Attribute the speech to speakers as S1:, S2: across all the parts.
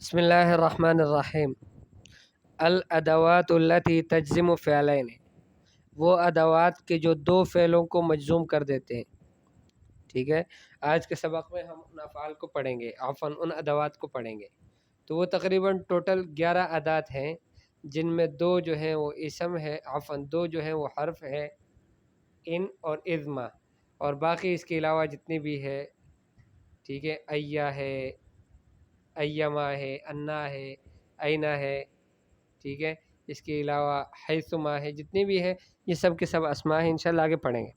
S1: بسم اللہ الرحمن الرحیم۔ الادوات التي تجزم فعلین، وہ ادوات کے جو دو فعلوں کو مجزوم کر دیتے ہیں۔ ٹھیک ہے، آج کے سبق میں ہم ان افعال کو پڑھیں گے، عفواً ان ادوات کو پڑھیں گے۔ تو وہ تقریباً ٹوٹل 11 ادات ہیں، جن میں دو جو ہیں وہ اسم ہے، عفواً دو جو ہیں وہ حرف ہے، ان اور اذما، اور باقی اس کے علاوہ جتنی بھی ہے، ٹھیک ہے، ایا ہے، ایما ہے، انا ہے، اینا ہے، ٹھیک ہے، اس کے علاوہ حیثما ہے، جتنی بھی ہے یہ سب کے سب اسماء ہیں، انشاءاللہ آگے پڑھیں گے۔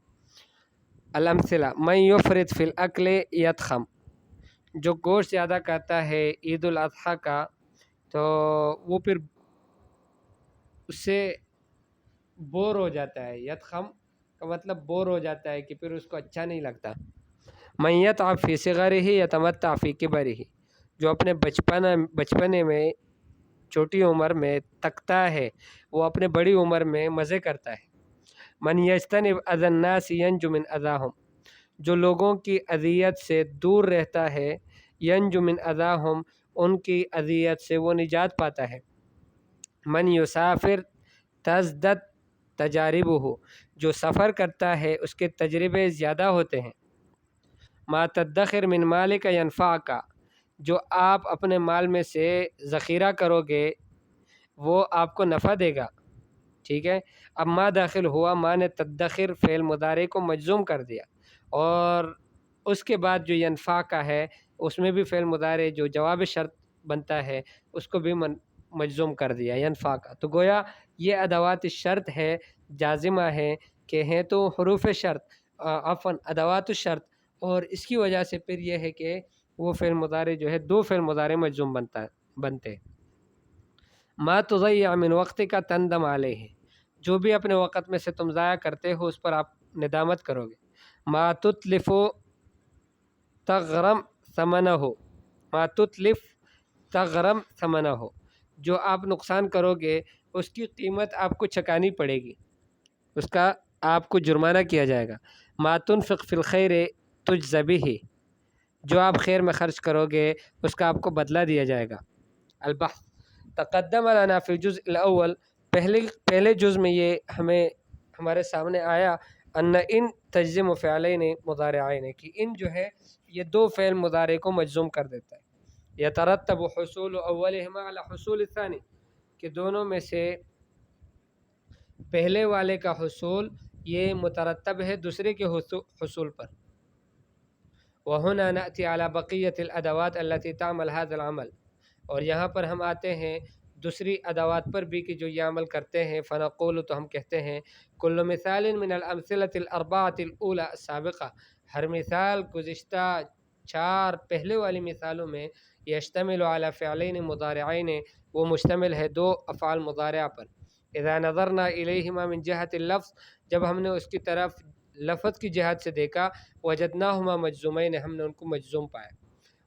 S1: الامثلہ من یفرط فی الاکل یتخم، جو گوشت زیادہ کھاتا ہے عید الاضحیٰ کا تو وہ پھر اس سے بور ہو جاتا ہے۔ یتخم کا مطلب بور ہو جاتا ہے کہ پھر اس کو اچھا نہیں لگتا۔ من یتعب فی صغرہ یتمتع فی کبرہ، جو اپنے بچپنے میں چھوٹی عمر میں تکتا ہے وہ اپنے بڑی عمر میں مزے کرتا ہے۔ من یجتنب اذی الناس ینج من اذاہم، جو لوگوں کی اذیت سے دور رہتا ہے، ینج من اذاہم، ان کی اذیت سے وہ نجات پاتا ہے۔ من یسافر تزدد تجاربہ، جو سفر کرتا ہے اس کے تجربے زیادہ ہوتے ہیں۔ ما تدخر من مالک ینفعک، جو آپ اپنے مال میں سے ذخیرہ کرو گے وہ آپ کو نفع دے گا۔ ٹھیک ہے، اب ما داخل ہوا، ما نے تدخر فعل مضارع کو مجزوم کر دیا، اور اس کے بعد جو ینفع کا ہے اس میں بھی فعل مضارع جو جواب شرط بنتا ہے اس کو بھی مجزوم کر دیا ینفع کا۔ تو گویا یہ ادوات شرط ہے، جازمہ ہے کہ ہیں تو حروف شرط، عفواً ادوات الشرط، اور اس کی وجہ سے پھر یہ ہے کہ وہ فعل مضارع جو ہے دو فعل مضارع مجزوم بنتے۔ ما تضیع من وقت کا تندم علیہ، جو بھی اپنے وقت میں سے تم ضائع کرتے ہو اس پر آپ ندامت کرو گے۔ ما تتلف تغرم ثمنہ، ما تتلف تغرم ثمنہ، جو آپ نقصان کرو گے اس کی قیمت آپ کو چکانی پڑے گی، اس کا آپ کو جرمانہ کیا جائے گا۔ ما تنفق فی الخیر تجز بہ، جو آپ خیر میں خرچ کرو گے اس کا آپ کو بدلہ دیا جائے گا۔ البحث تقدم لنا فی الجزء الاول، پہلے جز میں یہ ہمارے سامنے آیا ان تجزم فعلین مضارعین، کہ ان جو ہے یہ دو فعل مضارع کو مجزوم کر دیتا ہے۔ یترتب حصول اولہما علی حصول الثانی، کہ دونوں میں سے پہلے والے کا حصول یہ مترتب ہے دوسرے کے حصول پر۔ وہنا نأتی علی بقیۃ الادوات التي تعمل هذا العمل، اور یہاں پر ہم آتے ہیں دوسری ادوات پر بھی کہ جو یہ عمل کرتے ہیں۔ فنقول، تو ہم کہتے ہیں کل مثال من الامثلۃ الاربعۃ الاولى السابقہ، ہر مثال گزشتہ 4 پہلے والی مثالوں میں یشتمل علی فعلین مضارعین، وہ مشتمل ہے دو افعال مضارعہ پر۔ اذا نظرنا الیہما من جہت اللفظ، جب ہم نے اس کی طرف لفظ کی جہت سے دیکھا، وجدناہما مجزومین، ہم نے ان کو مجزوم پایا۔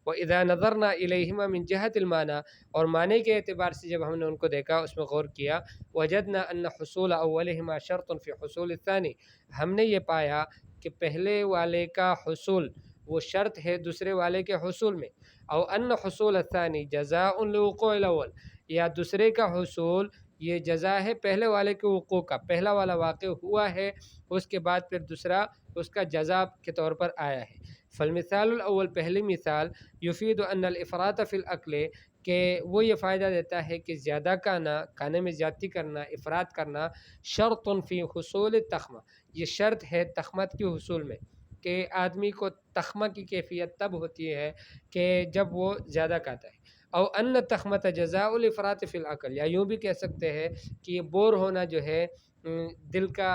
S1: وَإِذَا نَظَرْنَا إِلَيْهِمَا مِنْ جِهَةِ الْمَعنَى، اور معنی کے اعتبار سے جب ہم نے ان کو دیکھا، اس میں غور کیا، وَجَدْنَا أَنَّ حُصُولَ أَوَّلِهِمَا شَرْطٌ فِي حُصُولِ الثَّانِي، ہم نے یہ پایا کہ پہلے والے کا حصول وہ شرط ہے دوسرے والے کے حصول میں۔ او أَنَّ حُصُولَ الثَّانِي جَزَاءٌ لِوُقُوعِ الْأَوَّلِ، یا دوسرے کا حصول یہ جزا ہے پہلے والے کے وقوع کا، پہلا والا واقع ہوا ہے اس کے بعد پھر دوسرا اس کا جزا کے طور پر آیا ہے۔ فالمثال الاول، پہلی مثال، یفید ان الافراط فی الاکل، کہ وہ یہ فائدہ دیتا ہے کہ زیادہ کھانے میں زیادتی کرنا، افراط کرنا، شرط فی حصول التخمہ، یہ شرط ہے تخمت کے حصول میں، کہ آدمی کو تخمہ کی کیفیت تب ہوتی ہے کہ جب وہ زیادہ کھاتا ہے۔ او ان تخمۃ جزاء الافراط فی الاکل، یا یوں بھی کہہ سکتے ہیں کہ یہ بور ہونا جو ہے دل کا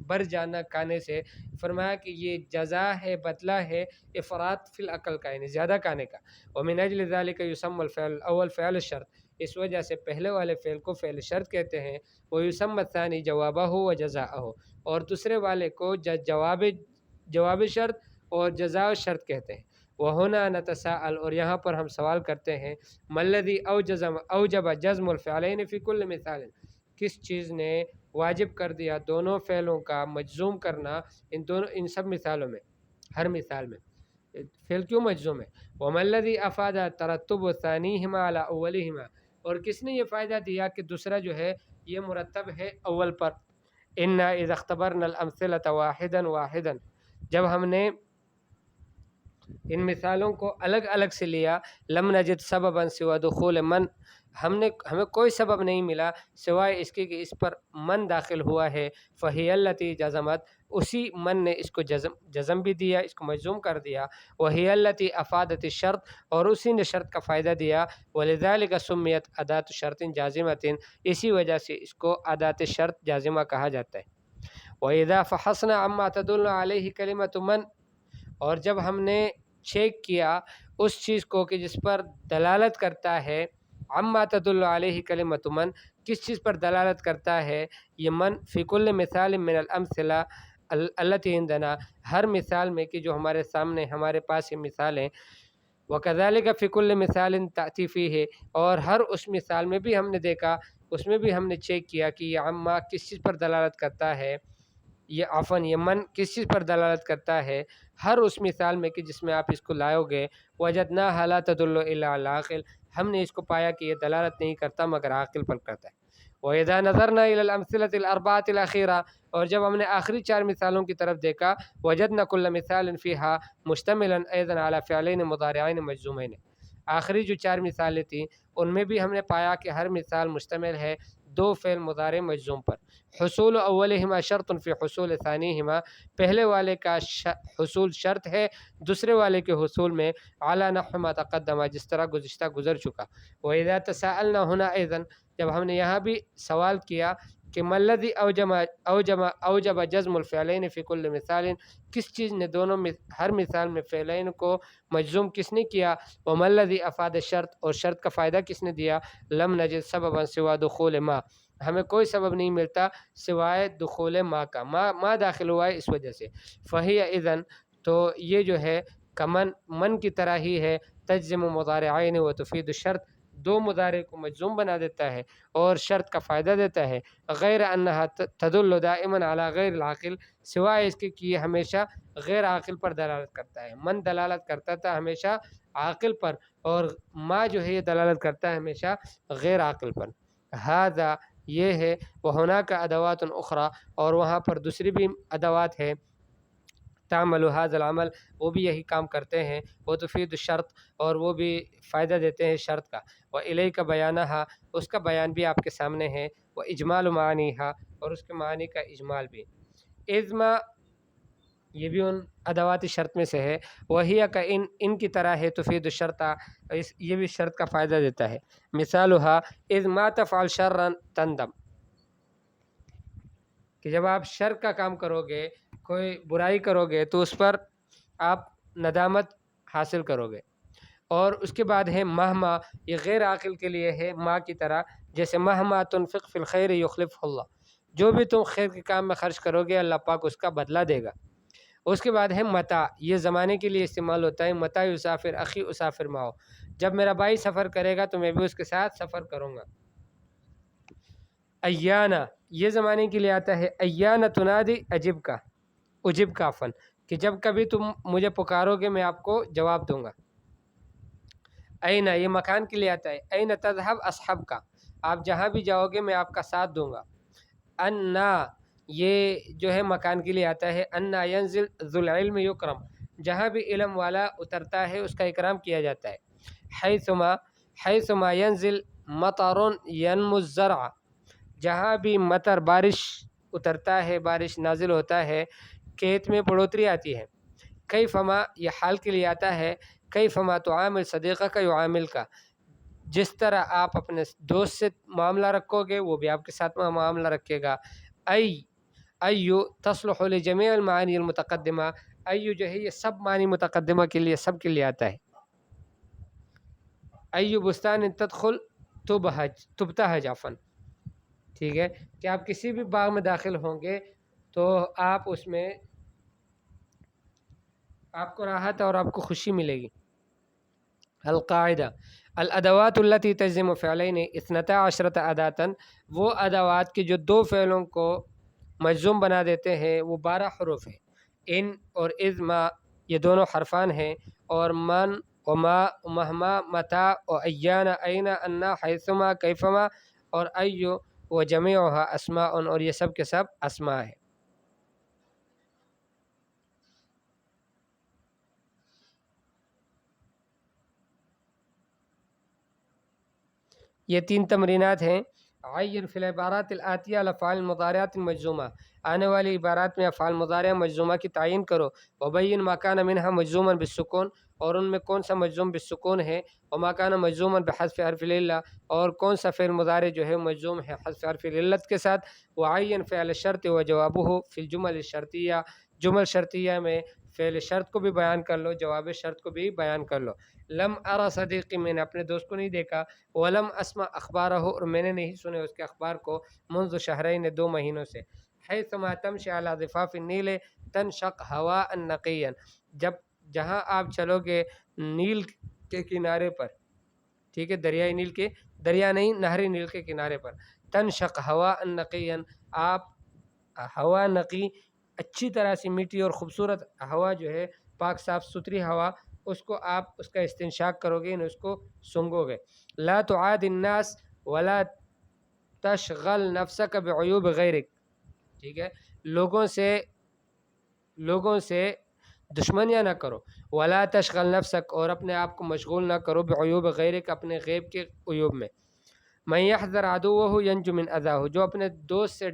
S1: بر جانا کھانے سے، فرمایا کہ یہ جزا ہے، بدلہ ہے افراط فی الاکل کا، یعنی زیادہ کھانے کا۔ ومن اجل ذلک یسمى الفعل الاول فعل الشرط، اس وجہ سے پہلے والے فعل کو فعل شرط کہتے ہیں۔ ویسمى الثانی جوابہ وجزاءہ، اور دوسرے والے کو جواب شرط اور جزاء شرط کہتے ہیں۔ وہنا نتساءل، اور یہاں پر ہم سوال کرتے ہیں، ما الذی اوجب جزم الفعلین فی کل مثال، کس چیز نے واجب کر دیا دونوں فعلوں کا مجزوم کرنا ان سب مثالوں میں، ہر مثال میں فعل کیوں مجزوم ہے؟ وما الذي افاد ترتب ثانیہما علی اولہما، اور کس نے یہ فائدہ دیا کہ دوسرا جو ہے یہ مرتب ہے اول پر. انا اذا اختبرنا الامثلة واحدا واحدا، جب ہم نے ان مثالوں کو الگ الگ سے لیا، لم نجد سببا سوى دخول من، ہمیں کوئی سبب نہیں ملا سوائے اس کے کہ اس پر من داخل ہوا ہے. فہی التی جزمت، اسی من نے اس کو جزم بھی دیا، اس کو مجزوم کر دیا. وہی التی افادت الشرط، اور اسی نے شرط کا فائدہ دیا. ولذلك سمیت ادات شرط جازمۃ، اسی وجہ سے اس کو ادات شرط جازمہ کہا جاتا ہے. وَإِذَا فَحَصْنَا عَمَّا تَدُلُّ عَلَيْهِ كَلِمَةُ مَنْ، اور جب ہم نے چیک کیا اس چیز کو کہ جس پر دلالت کرتا ہے، عَمَّا تَدُلُّ عَلَيْهِ كَلِمَةُ مَنْ، کس چیز پر دلالت کرتا ہے یہ من، فی کل مثال من الامثلہ التي عندنا، ہر مثال میں کہ جو ہمارے سامنے ہمارے پاس یہ مثال ہیں. وَكَذَلِكَ فِي كُلِّ مِثَالٍ تَأْتِي فِيهِ، اور ہر اس مثال میں بھی ہم نے دیکھا، اس میں بھی ہم نے چیک کیا کہ یہ عما کس چیز پر دلالت کرتا ہے، یہ عفن یہ من کس چیز پر دلالت کرتا ہے ہر اس مثال میں کہ جس میں آپ اس کو لائو گے. وجدناها لا تدل الا على العاقل، ہم نے اس کو پایا کہ یہ دلالت نہیں کرتا مگر عاقل پر کرتا ہے. وَإِذَا نَظَرْنَا إِلَى الْأَمْثِلَةِ الْأَرْبَعَةِ الْأَخِيرَةِ، اور جب ہم نے آخری 4 مثالوں کی طرف دیکھا، وجدنا كل مثال فيها مشتملا ايضا على فعلين مضارعين مجزومين، آخری جو 4 مثالیں تھیں ان میں بھی ہم نے پایا کہ ہر مثال مشتمل ہے 2 فعل مضارع مجزوم پر. حصول اولہما شرط فی حصول ثانیہما، پہلے والے کا حصول شرط ہے دوسرے والے کے حصول میں، علی نحو ما تقدم، جس طرح گزشتہ گزر چکا. وَإِذَا تساءلنا هنا ايضا، جب ہم نے یہاں بھی سوال کیا کہ ما الذی اوجب جزم الفعلین فی کل مثال، کس چیز نے دونوں ہر مثال میں فعلین کو مجزوم کس نے کیا. وما الذی افاد الشرط، اور شرط کا فائدہ کس نے دیا. لم نجد سببا سوى دخول ما، ہمیں کوئی سبب نہیں ملتا سوائے دخول ما کا، ما داخل ہوا ہے اس وجہ سے. فہی اذن، تو یہ جو ہے کمن من کی طرح ہی ہے. تجزم مضارعین و تفید الشرط، 2 مضارع کو مجزوم بنا دیتا ہے اور شرط کا فائدہ دیتا ہے. غیر انہا تدل دائما علی غیر العاقل، سوائے اس کے کہ یہ ہمیشہ غیر عاقل پر دلالت کرتا ہے. من دلالت کرتا تھا ہمیشہ عاقل پر، اور ما جو ہے یہ دلالت کرتا ہے ہمیشہ غیر عاقل پر. ھذا، یہ ہے. وہناک ادوات اخرى، اور وہاں پر دوسری بھی ادوات ہے. تعمل ھذا العمل، وہ بھی یہی کام کرتے ہیں. وہ تفید الشرط، اور وہ بھی فائدہ دیتے ہیں شرط کا. وإلیک بیانھا، اس کا بیان بھی آپ کے سامنے ہے. واجمال معانیھا، اور اس کے معنی کا اجمال بھی. اذما، یہ بھی ان ادوات شرط میں سے ہے. وہی کا ان کی طرح ہے. تفید الشرط، یہ بھی شرط کا فائدہ دیتا ہے. مثالھا اذ ما تفعل شرا تندم، کہ جب آپ شر کا کام کرو گے، کوئی برائی کرو گے تو اس پر آپ ندامت حاصل کرو گے. اور اس کے بعد ہے مہما، یہ غیر عاقل کے لیے ہے ما کی طرح. جیسے مہما تنفق فی الخیر یخلفہ اللہ، جو بھی تم خیر کے کام میں خرچ کرو گے اللہ پاک اس کا بدلہ دے گا. اس کے بعد ہے متا، یہ زمانے کے لیے استعمال ہوتا ہے. متا یسافر اخی اسافر معه، جب میرا بھائی سفر کرے گا تو میں بھی اس کے ساتھ سفر کروں گا. ایانا، یہ زمانے کے لیے آتا ہے. ایانا تنادی اجب کا، اجب کا فن، کہ جب کبھی تم مجھے پکارو گے میں آپ کو جواب دوں گا. اینا، یہ مکان کے لیے آتا ہے. این تذهب اصحب کا، آپ جہاں بھی جاؤ گے میں آپ کا ساتھ دوں گا. انا، یہ جو ہے مکان کے لیے آتا ہے. انا ینزل ذو العلم یکرم، جہاں بھی علم والا اترتا ہے اس کا اکرام کیا جاتا ہے. حیثما ینزل مطر ینمو الزرع، جہاں بھی مطر بارش اترتا ہے، بارش نازل ہوتا ہے، کھیت میں بڑھوتری آتی ہے. کیفما، یہ حال کے لیے آتا ہے. کیفما تعامل صدیقہ کا یعامل کا، جس طرح آپ اپنے دوست سے معاملہ رکھو گے وہ بھی آپ کے ساتھ معاملہ رکھے گا. ایو تصلح لجمیع المعانی المتقدمہ، ایو جو ہے یہ سب معنی متقدمہ کے لیے، سب کے لیے آتا ہے. ایو بستان تدخل تبتہج عفن، ٹھیک ہے، کہ آپ کسی بھی باغ میں داخل ہوں گے تو آپ اس میں آپ کو راحت اور آپ کو خوشی ملے گی. القاعدہ الادوات التي تجزم فعلین 12 اداتا، وہ ادوات کے جو 2 فعلوں کو مجزوم بنا دیتے ہیں وہ 12 حروف ہیں. ان اور اذ ما، یہ دونوں حرفان ہیں، اور من وما مہما متا و ایان عین انا حیثما کیفما اور ایو و جمیعها اسماء اور یہ سب کے سب اسماء ہے۔ یہ 3 تمرینات ہیں۔ عین فی العبارات الآتیہ الافعال المضارعات المجزومہ، آنے والی عبارات میں افعال مضارعہ مجزومہ کی تعین کرو۔ وبین ما کان منہا مجزوما بالسکون، اور ان میں کون سا مجزوم بالسکون ہے۔ وما کان مجزوما بحذف حرف العلہ، اور کون سا فعل مضارع جو ہے مجزوم ہے حذف حرف العلت کے ساتھ۔ وعین فعل الشرط و جوابہ فی الجمل الشرطیہ، جمل شرطیہ میں فعل شرط کو بھی بیان کر لو، جواب شرط کو بھی بیان کر لو۔ لم ارى صدیقی، میں نے اپنے دوست کو نہیں دیکھا۔ ولم اسمع اخبارہ، اور میں نے نہیں سنے اس کے اخبار کو۔ منذ شہرین، 2 مہینوں سے۔ حیثما تمشی علی ضفاف النیل تنشق ہواء نقیا، جہاں آپ چلو گے نیل کے کنارے پر، ٹھیک ہے، دریائے نیل کے، دریا نہیں، نہر نیل کے کنارے پر۔ تنشق ہواء نقیا، آپ ہوا نقی، اچھی طرح سے میٹھی اور خوبصورت ہوا جو ہے، پاک صاف ستھری ہوا، اس کو آپ اس کا استنشاق کرو گے، اس کو سونگو گے۔ لا تعاد الناس ولا تشغل نفسك بعیوب غیرک، ٹھیک ہے، لوگوں سے دشمنیاں نہ کرو۔ ولا تشغل نفسك، اور اپنے آپ کو مشغول نہ کرو، بعیوب غیرک، اپنے غیب کے عیوب میں۔ من یحذر عدوہ ینجو من اذاہ، جو اپنے دوست سے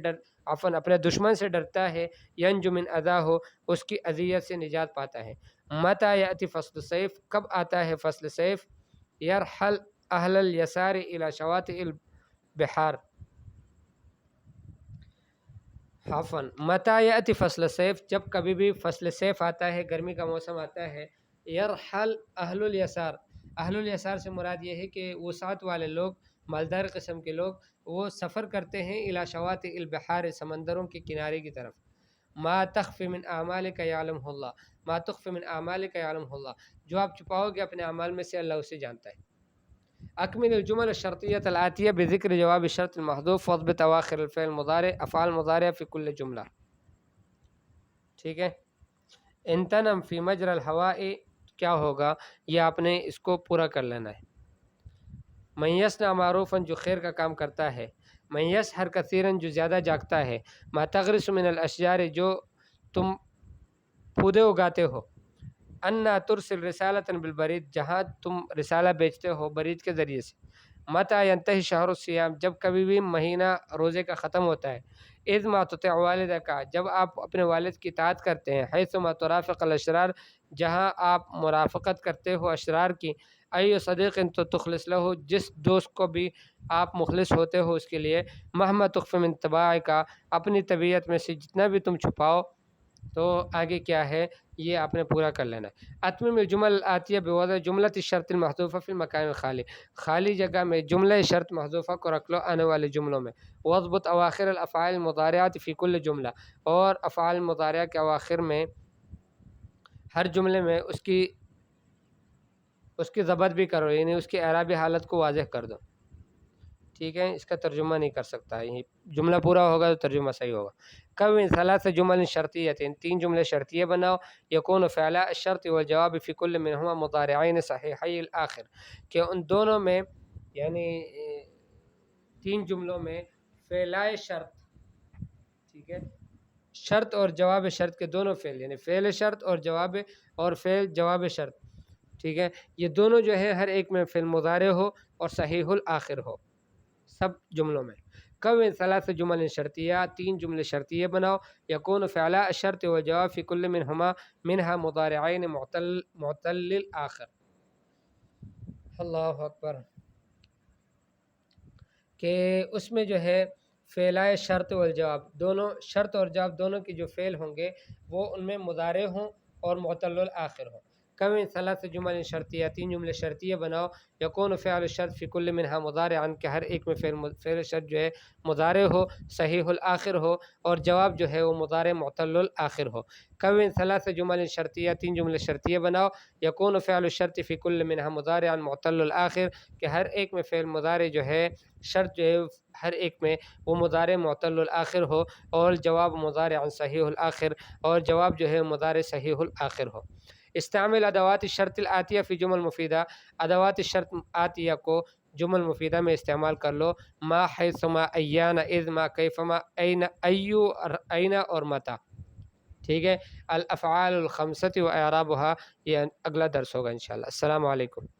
S1: اپنے دشمن سے ڈرتا ہے، ینجو من اذاہ، اس کی اذیت سے نجات پاتا ہے۔ متی یأتی فصل الصیف، کب آتا ہے فصل صیف؟ یرحل اہل الیسار الی شواطئ البحار، عفوا متی یأتی فصل الصیف، جب کبھی بھی فصل صیف آتا ہے، گرمی کا موسم آتا ہے۔ یرحل اہل الیسار، اہل الیسار سے مراد یہ ہے کہ وسعت والے لوگ، مالدار قسم کے لوگ، وہ سفر کرتے ہیں الی شواطئ البحار، سمندروں کے کنارے کی طرف۔ ما تخفی من اعمالک یعلمہ اللہ، ما تخفی من اعمالک یعلمہ اللہ، جو آپ چھپاؤ گے اپنے اعمال میں سے اللہ اسے جانتا ہے۔ اکمل الجمل الشرطیۃ الآتیہ بذکر جواب الشرط المحذوف واضبط اواخر الفعل المضارع افعال مضارع فی کل جملہ، ٹھیک ہے۔ ان تنم فی مجرى الہواء، کیا ہوگا، یہ آپ نے اس کو پورا کر لینا ہے۔ من یصنع معروفا، جو خیر کا کام کرتا ہے۔ من یسحر کثیرا، جو زیادہ جاگتا ہے۔ ما تغرس من الاشجار، جو تم پودے اگاتے ہو۔ انا ترسل رسالۃ بالبرید، جہاں تم رسالہ بیچتے ہو برید کے ذریعے سے۔ متی ینتہی شہر الصیام، جب کبھی بھی مہینہ روزے کا ختم ہوتا ہے۔ اذ ما تطیع والدک، جب آپ اپنے والد کی اطاعت کرتے ہیں۔ حیث ما ترافق الاشرار، جہاں آپ مرافقت کرتے ہو اشرار کی۔ ای صدیق تو تخلص لہ، جس دوست کو بھی آپ مخلص ہوتے ہو اس کے لیے۔ مہما تخفی من طباعک، اپنی طبیعت میں سے جتنا بھی تم چھپاؤ۔ تو آگے کیا ہے یہ آپ نے پورا کر لینا ہے۔ اتمم الجمل الآتیہ بوضع جملۃ الشرط المحذوفہ فی المکان الخالی، خالی جگہ میں جملہ شرط محذوفہ کو رکھ لو آنے والے جملوں میں۔ واضبط اواخر الافعال المضارعات فی کل جملہ، اور افعال مضارعہ کے اواخر میں ہر جملے میں اس کی ضبط بھی کرو، یعنی اس کی اعرابی حالت کو واضح کر دو، ٹھیک ہے۔ اس کا ترجمہ نہیں کر سکتا، یہ جملہ پورا ہوگا تو ترجمہ صحیح ہوگا۔ کون ثلاث جمل شرطیۃ، 3 جملے شرطیے بناؤ۔ یکون فعل الشرط والجواب فی کل منہما مضارعین صحیحی الآخر، کہ ان دونوں میں یعنی 3 جملوں میں فعلائے شرط، ٹھیک ہے، شرط اور جواب شرط کے دونوں فعل، یعنی فعل شرط اور فعل جواب شرط، ٹھیک ہے، یہ دونوں جو ہے ہر ایک میں فعل مضارع ہو اور صحیح الآخر ہو سب جملوں میں۔ کون 3 جمل شرطیہ، 3 جملے شرطیے بناؤ۔ یکون فعل الشرط والجواب فی کل منہا مضارعین معتل الآخر، اللہ اکبر، کہ اس میں جو ہے فعلائے شرط والجواب، دونوں شرط اور جواب دونوں کے جو فعل ہوں گے وہ ان میں مضارع ہوں اور معتل الآخر ہوں۔ کون 3 جمل شرطیہ، 3 جملے شرطیے بناؤ۔ یکون فعل الشرط فی کل منہا مضارعا، کہ ہر ایک میں فعل شرط جو ہے مضارع ہو، صحیح الآخر ہو، اور جواب جو ہے وہ مضارع معتل الآخر ہو۔ کون 3 جمل شرطیہ، 3 جملے شرطیے بناؤ۔ یکون فعل الشرط فی کل منہا مضارعا معتل الآخر، کہ ہر ایک میں فعل مضارع جو ہے شرط جو ہے ہر ایک میں وہ مضارع معتل الآخر ہو، اور جواب مضارع صحیح الآخر، اور جواب جو ہے مضارع صحیح الآخر ہو۔ استعمل ادوات الشرط الآتیہ فی جمل مفیدہ، ادوات الشرط آتیہ کو جمل مفیدہ میں استعمال کر لو. ما، حیث، ما، ایانا، اذ، ما، کیفما، این، ایو، این اور متا. ٹھیک ہے. الافعال الخمسۃ و اعرابها یہ اگلا درس ہوگا انشاءاللہ. السلام علیکم.